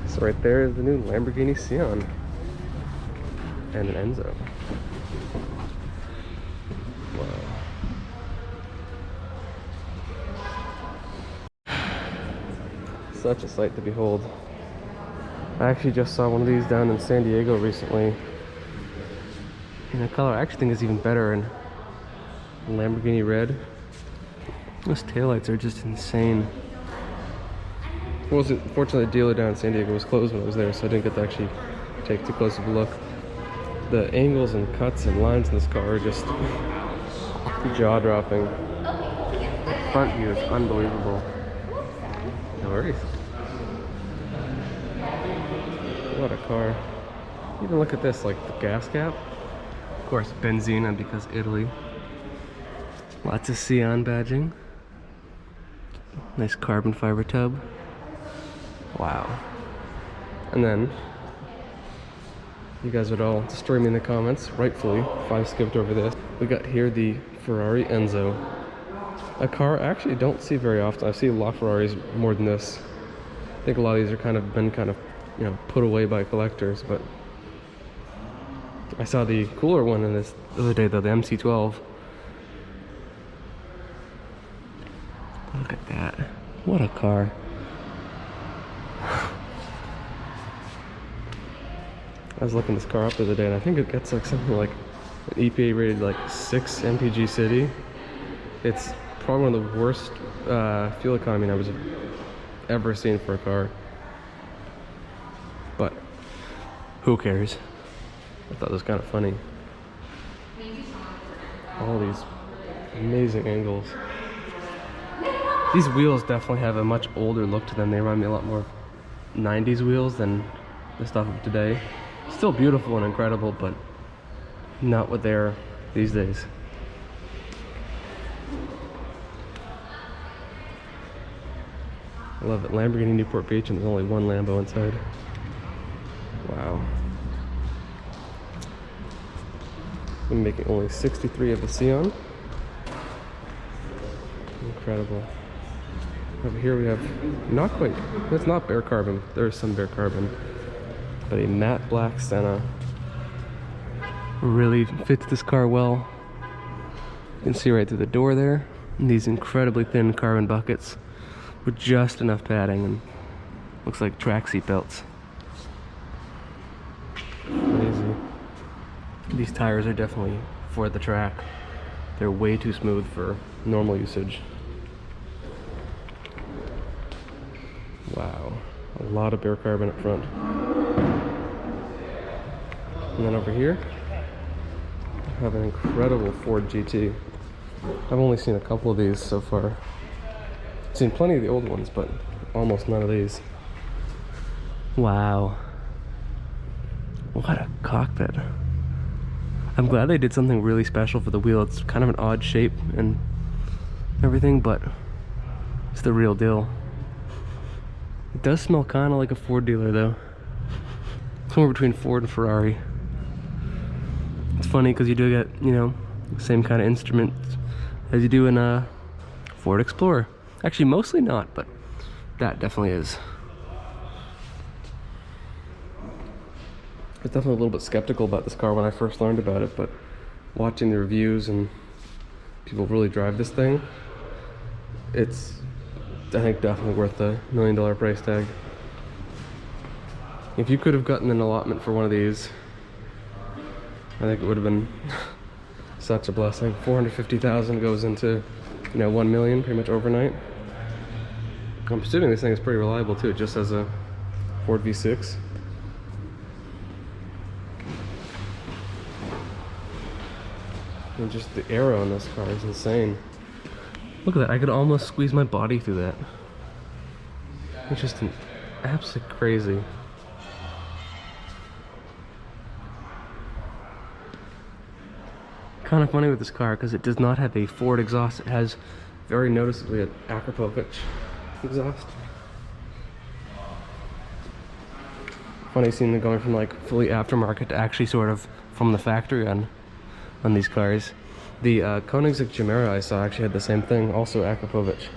So right there is the new Lamborghini Sian and an Enzo. Such a sight to behold. I actually just saw one of these down in San Diego recently. And the color I actually think is even better in Lamborghini red. Those taillights are just insane. Fortunately, the dealer down in San Diego was closed when I was there, so I didn't get to actually take too close of a look. The angles and cuts and lines in this car are just jaw-dropping. The front view is unbelievable. No worries. What a car. Even look at this, like the gas cap. Of course, benzina because Italy. Lots of Sian badging. Nice carbon fiber tub. Wow. And then, you guys would all destroy me in the comments, rightfully, if I skipped over this. We got here the Ferrari Enzo. A car I actually don't see very often. I see a lot of Ferraris more than this. I think a lot of these are been you know, put away by collectors, but I saw the cooler one in this the other day though, the MC12. Look at that. What a car. I was looking this car up the other day and I think it gets like something like an EPA rated like 6 mpg city. It's probably one of the worst fuel economy numbers I've ever seen for a car. But who cares? I thought it was kind of funny. All these amazing angles. These wheels definitely have a much older look to them. They remind me a lot more of 90s wheels than the stuff of today. Still beautiful and incredible, but not what they are these days. I love it. Lamborghini Newport Beach, and there's only one Lambo inside. Wow. I'm making only 63 of the Sian. Incredible. Over here we have, not quite, it's not bare carbon, there's some bare carbon, but a matte black Senna. Really fits this car well. You can see right through the door there, and these incredibly thin carbon buckets with just enough padding, and looks like track seat belts. Crazy. These tires are definitely for the track. They're way too smooth for normal usage. Wow, a lot of bare carbon up front. And then over here, I have an incredible Ford GT. I've only seen a couple of these so far. I've seen plenty of the old ones, but almost none of these. Wow. What a cockpit. I'm glad they did something really special for the wheel. It's kind of an odd shape and everything, but it's the real deal. It does smell kind of like a Ford dealer though. Somewhere between Ford and Ferrari. It's funny because you do get, you know, same kind of instruments as you do in a Ford Explorer. Actually, mostly not, but that definitely is. I was definitely a little bit skeptical about this car when I first learned about it, but watching the reviews and people really drive this thing, it's, I think, definitely worth the $1 million price tag. If you could have gotten an allotment for one of these, I think it would have been such a blessing. 450,000 goes into, you know, 1 million pretty much overnight. I'm assuming this thing is pretty reliable too, just as a Ford V6. And just the aero in this car is insane. Look at that, I could almost squeeze my body through that. It's just an absolute crazy. Kind of funny with this car because it does not have a Ford exhaust. It has very noticeably an Akrapovic exhaust. Funny seeing them going from like fully aftermarket to actually sort of from the factory on these cars. The Koenigsegg Chimera I saw actually had the same thing, also Akrapovic.